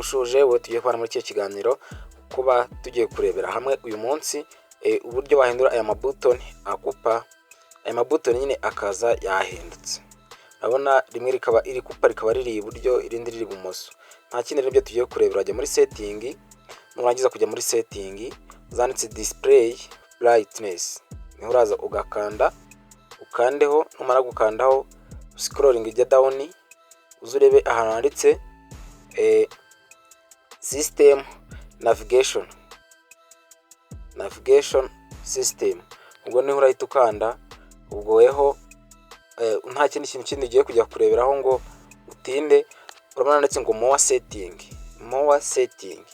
ndagushuje wowe tugiye kubana muri iki kiganiro kuba tugiye kurebera hamwe uyu munsi uburyo wahindura aya mabutton akupa aya mabutton nyine akaza yahindutse. Urabona rimwe rikaba iri kupa rikaba riri iburyo irindi riri ibumoso. Nta kindi rero tugiye kurebera ajya muri setting, nurangiza kujya muri setting zanditse display brightness, niho uraza ugakanda ukandeho, numara gukandaho scrolling ijya down uzurebe ahantu handitse system navigation system, ubwo niho urahita ukanda. Ubwo weho nta kindi kintu kindi ugiye kujya kureberaho ngo utinde. Urabona ndetse ngo more setting.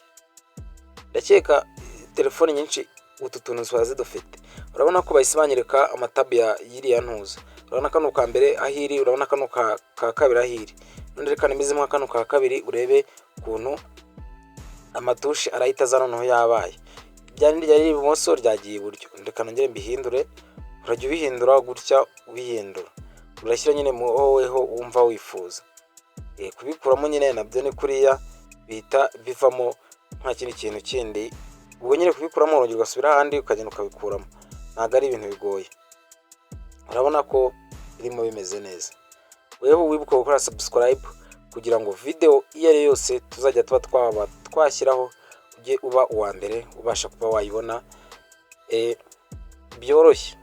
Ndakeka telefone nyinshi utu tuntu zwaze dufite. Urabona ko bayisibanyereka amatabu ya yiriya ntuza. Urabona kano ka mbere ahiri, urabona kano ka kabiri ahiri. None reka nimizemo kano ka kabiri urebe kuntu amatushi arahita za noneho yabaye. Byandi ryari ibumoso ryagiye iburyo. Ndeka nongere mbihindure. Urajya ubihindura gutya ubihindura. Urashyira nyine mu woweho wumva wifuza. Kubikuramo nyine nabyo ni kuriya bita bivamo nta kindi kintu kindi. Ubwo nyine kubikuramo urongera ugasubira ahandi ukagenda ukabikuramo. Ntago ari ibintu bigoye. Urabona ko birimo bimeze neza. Weho wibuka gukora subscribe kugira ngo video iyo ari yose tuzajya tuba twashyiraho ujye uba uwa mbere ubasha kuba wayibona byoroshye.